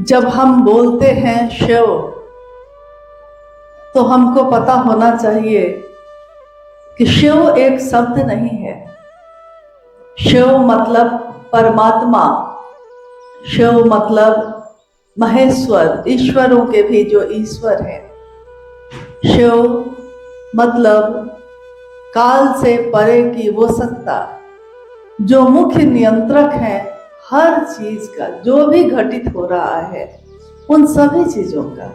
जब हम बोलते हैं शिव, तो हमको पता होना चाहिए कि शिव एक शब्द नहीं है। शिव मतलब परमात्मा, शिव मतलब महेश्वर, ईश्वरों के भी जो ईश्वर है। शिव मतलब काल से परे की वो सत्ता जो मुख्य नियंत्रक है हर चीज का, जो भी घटित हो रहा है उन सभी चीजों का।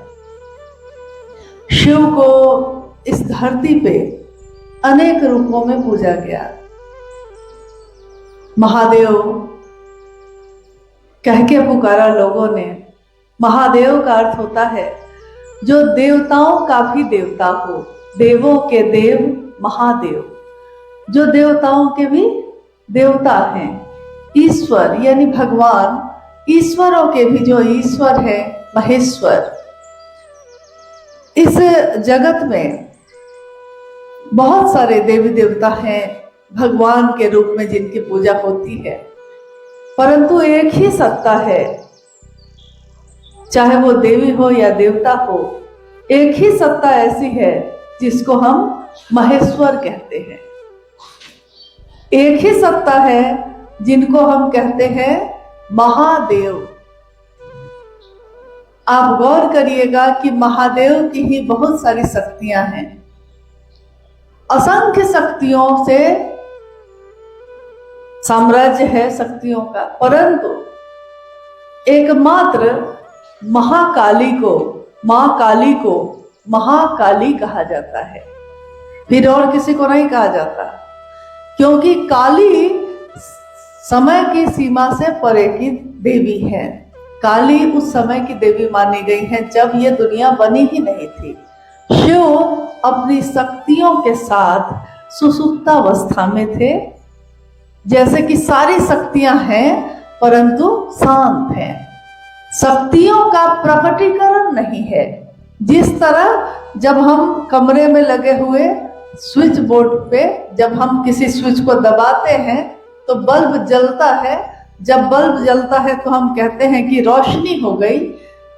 शिव को इस धरती पे अनेक रूपों में पूजा गया। महादेव कह के पुकारा लोगों ने। महादेव का अर्थ होता है जो देवताओं का भी देवता हो, देवों के देव महादेव, जो देवताओं के भी देवता हैं। ईश्वर यानी भगवान, ईश्वरों के भी जो ईश्वर है महेश्वर। इस जगत में बहुत सारे देवी देवता हैं भगवान के रूप में जिनकी पूजा होती है, परंतु एक ही सत्ता है, चाहे वो देवी हो या देवता हो, एक ही सत्ता ऐसी है जिसको हम महेश्वर कहते हैं। एक ही सत्ता है जिनको हम कहते हैं महादेव। आप गौर करिएगा कि महादेव की ही बहुत सारी शक्तियां हैं, असंख्य शक्तियों से साम्राज्य है शक्तियों का, परंतु एकमात्र महाकाली को, मां काली को महाकाली कहा जाता है, फिर और किसी को नहीं कहा जाता, क्योंकि काली समय की सीमा से परे की देवी है। काली उस समय की देवी मानी गई है जब ये दुनिया बनी ही नहीं थी। शिव अपनी शक्तियों के साथ सुसुप्तावस्था में थे, जैसे कि सारी शक्तियां हैं परंतु शांत हैं। शक्तियों का प्रकटीकरण नहीं है। जिस तरह जब हम कमरे में लगे हुए स्विच बोर्ड पे जब हम किसी स्विच को दबाते हैं तो बल्ब जलता है, जब बल्ब जलता है तो हम कहते हैं कि रोशनी हो गई।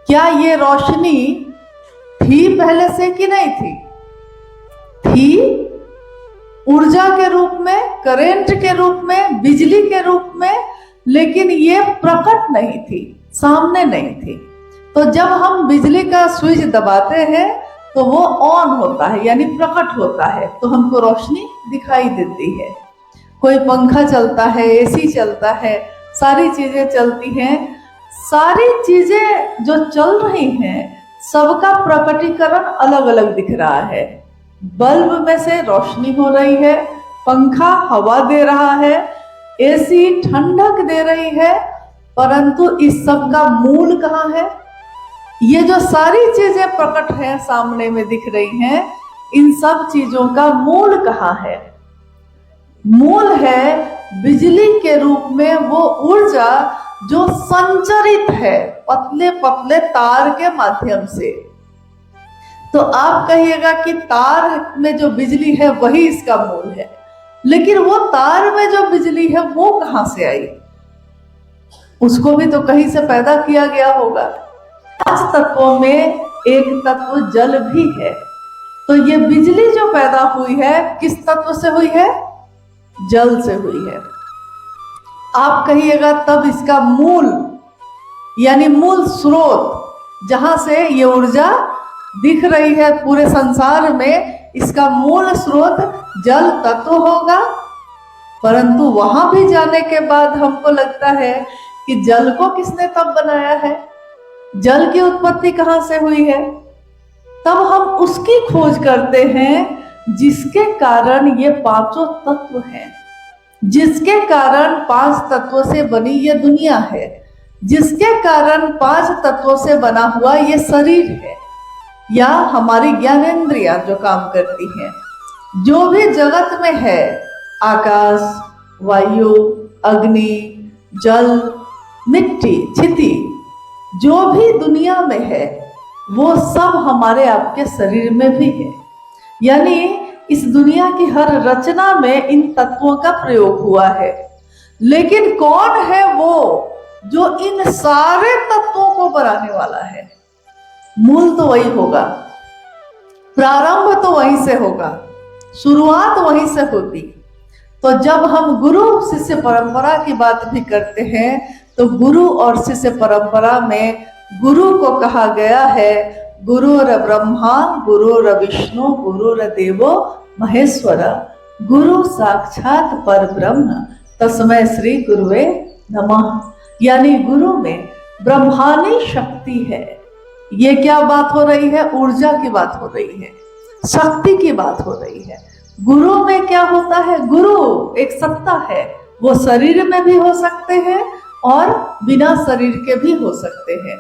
क्या ये रोशनी थी पहले से कि नहीं थी? थी, ऊर्जा के रूप में, करंट के रूप में, बिजली के रूप में, लेकिन ये प्रकट नहीं थी, सामने नहीं थी। तो जब हम बिजली का स्विच दबाते हैं तो वो ऑन होता है यानी प्रकट होता है, तो हमको रोशनी दिखाई देती है। कोई पंखा चलता है, एसी चलता है, सारी चीजें चलती हैं। सारी चीजें जो चल रही हैं सबका प्रकटीकरण अलग अलग दिख रहा है। बल्ब में से रोशनी हो रही है, पंखा हवा दे रहा है, एसी ठंडक दे रही है, परंतु इस सब का मूल कहाँ है? ये जो सारी चीजें प्रकट हैं, सामने में दिख रही हैं, इन सब चीजों का मूल कहाँ है? मूल है बिजली के रूप में वो ऊर्जा जो संचरित है पतले पतले तार के माध्यम से। तो आप कहिएगा कि तार में जो बिजली है वही इसका मूल है, लेकिन वो तार में जो बिजली है वो कहां से आई? उसको भी तो कहीं से पैदा किया गया होगा। 5 तत्वों में एक तत्व जल भी है, तो ये बिजली जो पैदा हुई है किस तत्व से हुई है? जल से हुई है। आप कहिएगा तब इसका मूल यानी मूल स्रोत जहां से ये ऊर्जा दिख रही है पूरे संसार में, इसका मूल स्रोत जल तत्व होगा। परंतु वहां भी जाने के बाद हमको लगता है कि जल को किसने तब बनाया है, जल की उत्पत्ति कहां से हुई है? तब हम उसकी खोज करते हैं जिसके कारण ये 5 तत्व हैं, जिसके कारण 5 तत्वों से बनी ये दुनिया है, जिसके कारण 5 तत्वों से बना हुआ ये शरीर है या हमारी ज्ञानेंद्रियां जो काम करती हैं। जो भी जगत में है, आकाश, वायु, अग्नि, जल, मिट्टी, क्षिति, जो भी दुनिया में है वो सब हमारे आपके शरीर में भी है। यानी इस दुनिया की हर रचना में इन तत्वों का प्रयोग हुआ है। लेकिन कौन है वो जो इन सारे तत्वों को बनाने वाला है। मूल तो वही होगा, प्रारंभ तो वहीं से होगा, शुरुआत वहीं से होती। तो जब हम गुरु शिष्य परंपरा की बात भी करते हैं तो गुरु और शिष्य परंपरा में गुरु को कहा गया है गुरुर ब्रह्मा गुरुर विष्णु गुरुर देवो महेश्वर, गुरु साक्षात पर ब्रह्म तस्मै श्री गुरुवे नमः। यानी गुरु में ब्रह्मानी शक्ति है। ये क्या बात हो रही है? ऊर्जा की बात हो रही है, शक्ति की बात हो रही है। गुरु में क्या होता है? गुरु एक सत्ता है, वो शरीर में भी हो सकते हैं और बिना शरीर के भी हो सकते हैं।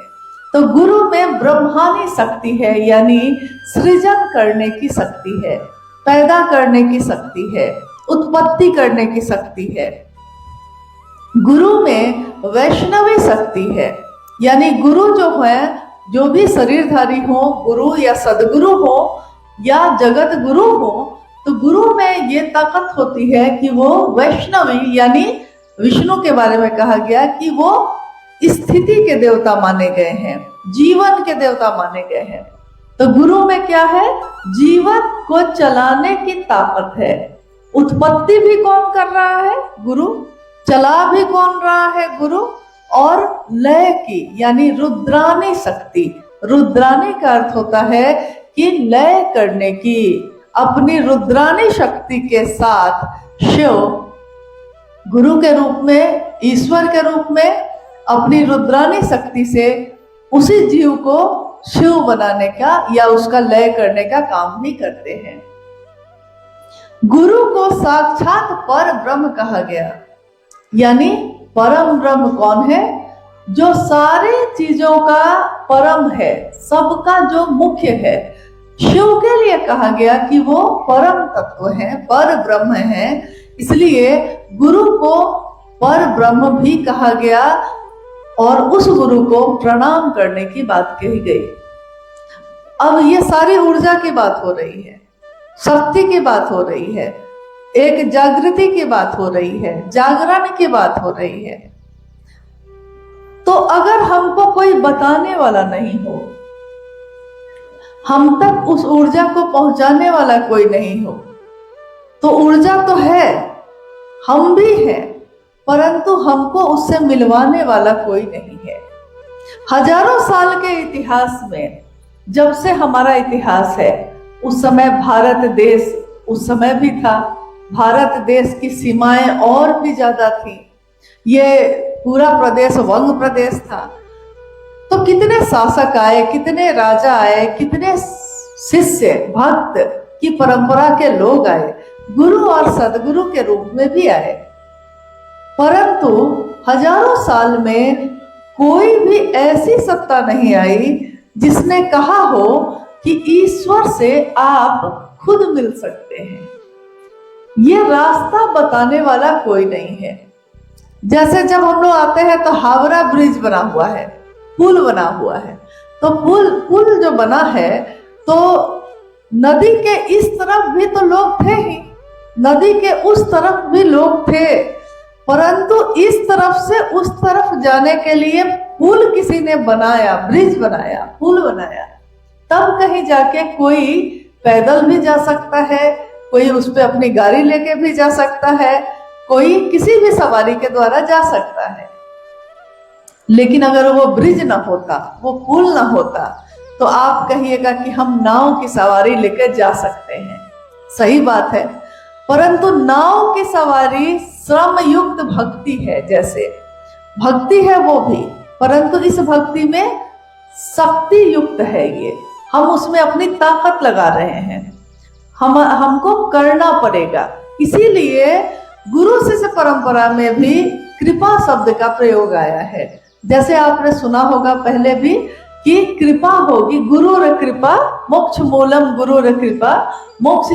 तो गुरु में ब्रह्मानी शक्ति है, यानी सृजन करने की शक्ति है, पैदा करने की शक्ति है, उत्पत्ति करने की शक्ति है। गुरु में वैष्णवी शक्ति है, यानी गुरु जो है, जो भी शरीरधारी हो, गुरु या सदगुरु हो या जगत गुरु हो, तो गुरु में ये ताकत होती है कि वो वैष्णवी, यानी विष्णु के बारे में कहा गया कि वो स्थिति के देवता माने गए हैं, जीवन के देवता माने गए हैं। तो गुरु में क्या है? जीवन को चलाने की ताकत है। उत्पत्ति भी कौन कर रहा है? गुरु। चला भी कौन रहा है? गुरु। और लय की, यानी रुद्रानी शक्ति। रुद्रानी का अर्थ होता है कि लय करने की, अपनी रुद्रानी शक्ति के साथ शिव गुरु के रूप में, ईश्वर के रूप में अपनी रुद्रानी शक्ति से उसी जीव को शिव बनाने का या उसका लय करने का काम भी करते हैं। गुरु को साक्षात पर ब्रह्म कहा गया, यानी परम ब्रह्म कौन है? जो सारी चीजों का परम है, सबका जो मुख्य है। शिव के लिए कहा गया कि वो परम तत्व है, पर ब्रह्म है, इसलिए गुरु को पर ब्रह्म भी कहा गया और उस गुरु को प्रणाम करने की बात कही गई। अब ये सारी ऊर्जा की बात हो रही है, शक्ति की बात हो रही है, एक जागृति की बात हो रही है, जागरण की बात हो रही है। तो अगर हमको कोई बताने वाला नहीं हो, हम तक उस ऊर्जा को पहुंचाने वाला कोई नहीं हो, तो ऊर्जा तो है, हम भी हैं, परंतु हमको उससे मिलवाने वाला कोई नहीं है। हजारों साल के इतिहास में, जब से हमारा इतिहास है, उस समय भारत देश उस समय भी था, भारत देश की सीमाएं और भी ज्यादा थी, ये पूरा प्रदेश वंग प्रदेश था। तो कितने शासक आए, कितने राजा आए, कितने शिष्य भक्त की परंपरा के लोग आए, गुरु और सदगुरु के रूप में भी आए, परंतु हजारों साल में कोई भी ऐसी सत्ता नहीं आई जिसने कहा हो कि ईश्वर से आप खुद मिल सकते हैं। ये रास्ता बताने वाला कोई नहीं है। जैसे जब हम लोग आते हैं तो हावड़ा ब्रिज बना हुआ है, पुल बना हुआ है, तो पुल जो बना है तो नदी के इस तरफ भी तो लोग थे ही, नदी के उस तरफ भी लोग थे, परंतु इस तरफ से उस तरफ जाने के लिए पुल किसी ने बनाया, ब्रिज बनाया, पुल बनाया, तब कहीं जाके कोई पैदल भी जा सकता है, कोई उस पे अपनी गाड़ी लेके भी जा सकता है, कोई किसी भी सवारी के द्वारा जा सकता है। लेकिन अगर वो ब्रिज ना होता, वो पुल ना होता, तो आप कहिएगा कि हम नाव की सवारी लेकर जा सकते हैं, सही बात है, परंतु नाव की सवारी श्रम युक्त भक्ति है, जैसे भक्ति है वो भी, परंतु इस भक्ति में शक्ति युक्त है ये, हम उसमें अपनी ताकत लगा रहे हैं, हमको करना पड़ेगा। इसीलिए गुरु शिष्य परंपरा में भी कृपा शब्द का प्रयोग आया है। जैसे आपने सुना होगा पहले भी कि कृपा होगी, गुरुर कृपा मोक्ष मूलम, गुरुर कृपा मोक्ष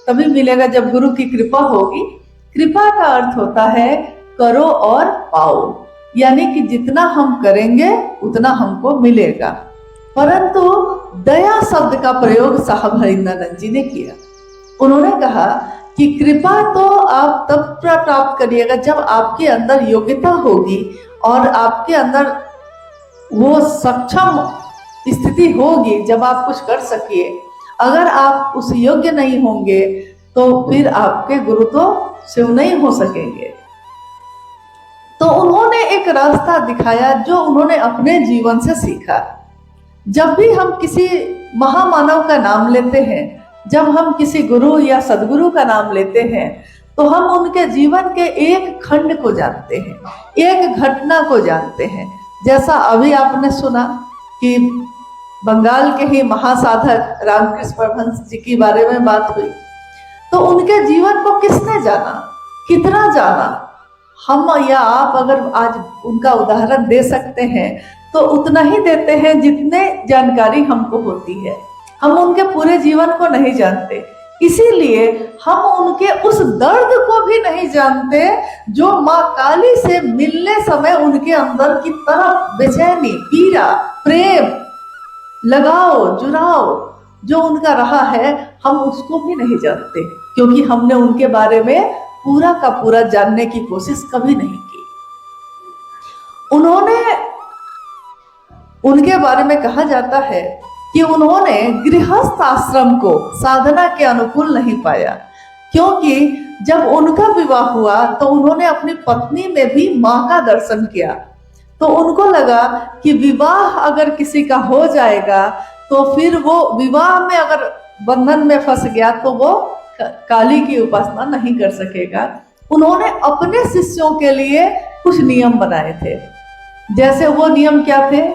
तभी मिलेगा जब गुरु की कृपा होगी। कृपा का अर्थ होता है करो और पाओ, यानी कि जितना हम करेंगे उतना हमको मिलेगा। परंतु दया शब्द का प्रयोग साहब हरिंद्रानंद जी ने किया। उन्होंने कहा कि कृपा तो आप तब प्राप्त करिएगा जब आपके अंदर योग्यता होगी, और आपके अंदर वो सक्षम स्थिति होगी जब आप कुछ कर सकिए। अगर आप उस योग्य नहीं होंगे तो फिर आपके गुरु तो शिव नहीं हो सकेंगे। तो उन्होंने एक रास्ता दिखाया जो उन्होंने अपने जीवन से सीखा। जब भी हम किसी महामानव का नाम लेते हैं, जब हम किसी गुरु या सदगुरु का नाम लेते हैं, तो हम उनके जीवन के एक खंड को जानते हैं, एक घटना को जानते हैं। जैसा अभी आपने सुना कि बंगाल के ही महासाधक रामकृष्ण परमहंस जी के बारे में बात हुई, तो उनके जीवन को किसने जाना, कितना जाना? हम या आप अगर आज उनका उदाहरण दे सकते हैं तो उतना ही देते हैं जितने जानकारी हमको होती है। हम उनके पूरे जीवन को नहीं जानते, इसीलिए हम उनके उस दर्द को भी नहीं जानते जो माँ काली से मिलने समय उनके अंदर की तरफ बेचैनी, पीड़ा, प्रेम, लगाव, जुड़ाव जो उनका रहा है, हम उसको भी नहीं जानते, क्योंकि हमने उनके बारे में पूरा का पूरा जानने की कोशिश कभी नहीं की। उनके बारे में कहा जाता है कि उन्होंने गृहस्थ आश्रम को साधना के अनुकूल नहीं पाया, क्योंकि जब उनका विवाह हुआ तो उन्होंने अपनी पत्नी में भी मां का दर्शन किया। तो उनको लगा कि विवाह अगर किसी का हो जाएगा तो फिर वो विवाह में अगर बंधन में फंस गया तो वो काली की उपासना नहीं कर सकेगा। उन्होंने अपने शिष्यों के लिए कुछ नियम बनाए थे। जैसे वो नियम क्या थे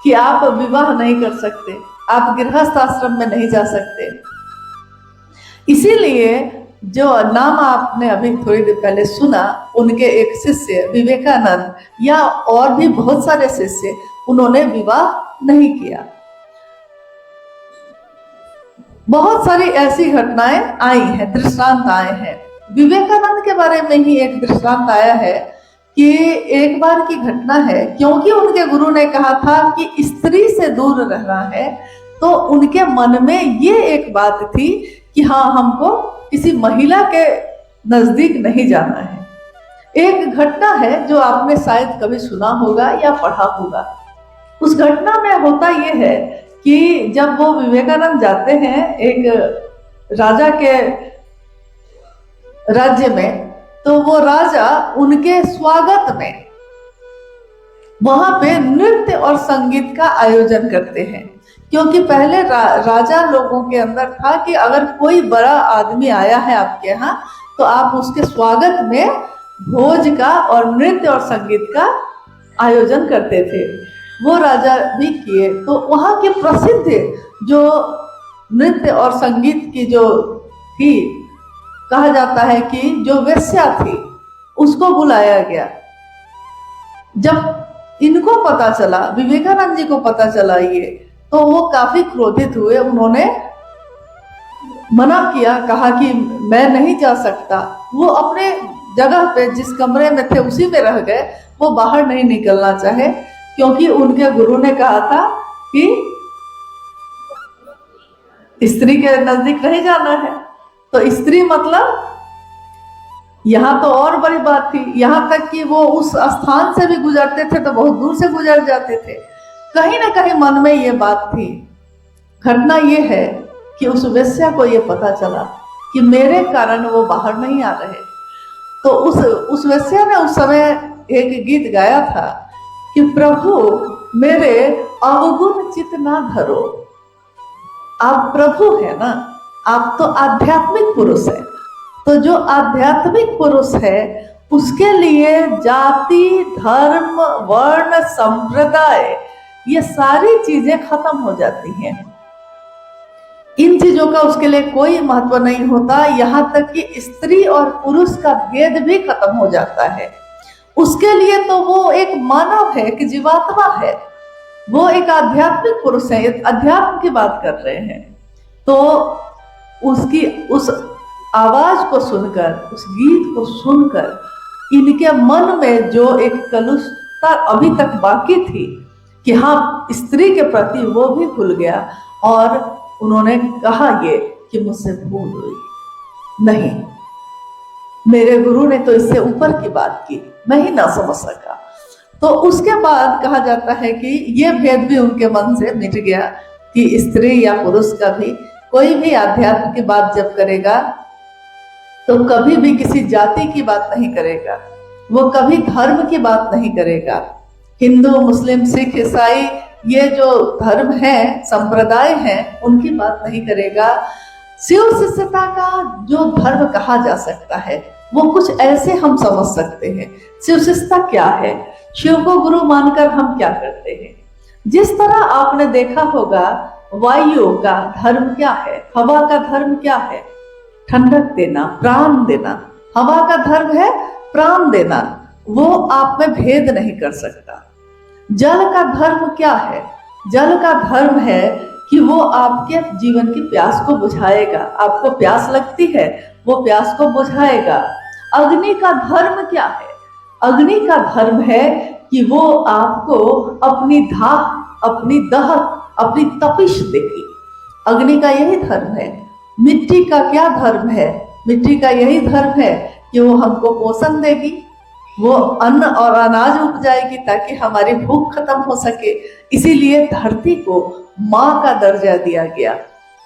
कि आप विवाह नहीं कर सकते, आप गृहस्थ आश्रम में नहीं जा सकते। इसीलिए जो नाम आपने अभी थोड़ी देर पहले सुना, उनके एक शिष्य विवेकानंद या और भी बहुत सारे शिष्य, उन्होंने विवाह नहीं किया। बहुत सारी ऐसी घटनाएं आई हैं, दृष्टांत आए हैं। विवेकानंद के बारे में ही एक दृष्टांत आया है कि एक बार की घटना है, क्योंकि उनके गुरु ने कहा था कि स्त्री से दूर रहना है, तो उनके मन में ये एक बात थी कि हाँ, हमको किसी महिला के नजदीक नहीं जाना है। एक घटना है जो आपने शायद कभी सुना होगा या पढ़ा होगा। उस घटना में होता यह है कि जब वो विवेकानंद जाते हैं एक राजा के राज्य में, तो वो राजा उनके स्वागत में वहां पे नृत्य और संगीत का आयोजन करते हैं। क्योंकि पहले राजा लोगों के अंदर था कि अगर कोई बड़ा आदमी आया है आपके यहाँ, तो आप उसके स्वागत में भोज का और नृत्य और संगीत का आयोजन करते थे। वो राजा भी किए। तो वहाँ के प्रसिद्ध जो नृत्य और संगीत की जो थी, कहा जाता है कि जो वेश्या थी उसको बुलाया गया। जब इनको पता चला, विवेकानंद जी को पता चला ये, तो वो काफी क्रोधित हुए। उन्होंने मना किया, कहा कि मैं नहीं जा सकता। वो अपने जगह पे जिस कमरे में थे उसी में रह गए, वो बाहर नहीं निकलना चाहे, क्योंकि उनके गुरु ने कहा था कि स्त्री के नजदीक नहीं जाना है। तो स्त्री मतलब यहाँ तो और बड़ी बात थी, यहाँ तक कि वो उस स्थान से भी गुजरते थे तो बहुत दूर से गुजर जाते थे। कहीं ना कहीं मन में ये बात थी। घटना ये है कि उस वेश्या को ये पता चला कि मेरे कारण वो बाहर नहीं आ रहे। तो उस वेश्या ने उस समय एक गीत गाया था कि प्रभु मेरे अवगुण चित ना धरो। आप प्रभु है ना, आप तो आध्यात्मिक पुरुष है। तो जो आध्यात्मिक पुरुष है उसके लिए जाति, धर्म, वर्ण, संप्रदाय, ये सारी चीजें खत्म हो जाती हैं। इन चीजों का उसके लिए कोई महत्व नहीं होता। यहाँ तक कि स्त्री और पुरुष का भेद भी खत्म हो जाता है। उसके लिए तो वो एक मानव है, कि जीवात्मा है, वो एक आध्यात्मिक पुरुष है। अध्यात्म की बात कर रहे हैं। तो उसकी उस आवाज को सुनकर, उस गीत को सुनकर इनके मन में जो एक कलुषता अभी तक बाकी थी कि हाँ, स्त्री के प्रति, वो भी भूल गया। और उन्होंने कहा ये कि मुझसे भूल हुई, नहीं, मेरे गुरु ने तो इससे ऊपर की बात की, मैं ही ना समझ सका। तो उसके बाद कहा जाता है कि ये भेद भी उनके मन से मिट गया कि स्त्री या पुरुष का भी कोई भी आध्यात्म की बात जब करेगा तो कभी भी किसी जाति की बात नहीं करेगा, वो कभी धर्म की बात नहीं करेगा। हिंदू, मुस्लिम, सिख, ईसाई, ये जो धर्म है, संप्रदाय हैं, उनकी बात नहीं करेगा। शिव शिष्यता का जो धर्म कहा जा सकता है वो कुछ ऐसे हम समझ सकते हैं। शिव शिष्यता क्या है, शिव को गुरु मानकर हम क्या करते हैं। जिस तरह आपने देखा होगा वायु का धर्म क्या है, हवा का धर्म क्या है, ठंडक देना, प्राण देना। हवा का धर्म है प्राण देना, वो आप में भेद नहीं कर सकता। जल का धर्म क्या है, जल का धर्म है कि वो आपके जीवन की प्यास को बुझाएगा। आपको प्यास लगती है, वो प्यास को बुझाएगा। अग्नि का धर्म क्या है, अग्नि का धर्म है कि वो आपको अपनी धाक, अपनी दहक, अपनी तपिश देगी। अग्नि का यही धर्म है। मिट्टी का क्या धर्म है, मिट्टी का यही धर्म है कि वो हमको पोषण देगी, वो अन्न और अनाज उपजाएगी ताकि हमारी भूख खत्म हो सके। इसीलिए धरती को माँ का दर्जा दिया गया।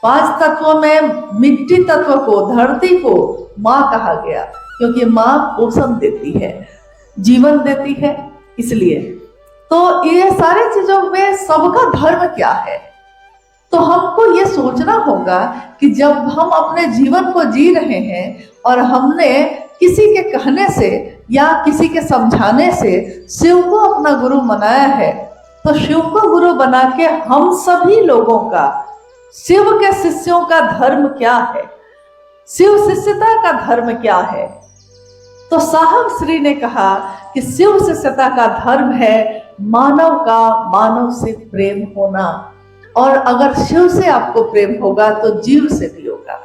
5 तत्वों में मिट्टी तत्व को, धरती को माँ कहा गया, क्योंकि माँ पोषण देती है, जीवन देती है। इसलिए तो ये सारे चीजों में सबका धर्म क्या है, तो हमको ये सोचना होगा कि जब हम अपने जीवन को जी रहे हैं और हमने किसी के कहने से या किसी के समझाने से शिव को अपना गुरु बनाया है, तो शिव को गुरु बना के हम सभी लोगों का, शिव के शिष्यों का धर्म क्या है, शिव शिष्यता का धर्म क्या है। तो साहब श्री ने कहा कि शिव शिष्यता का धर्म है मानव का मानव से प्रेम होना। और अगर शिव से आपको प्रेम होगा तो जीव से भी होगा,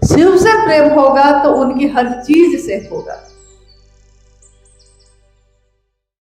शिव से प्रेम होगा तो उनकी हर चीज से होगा।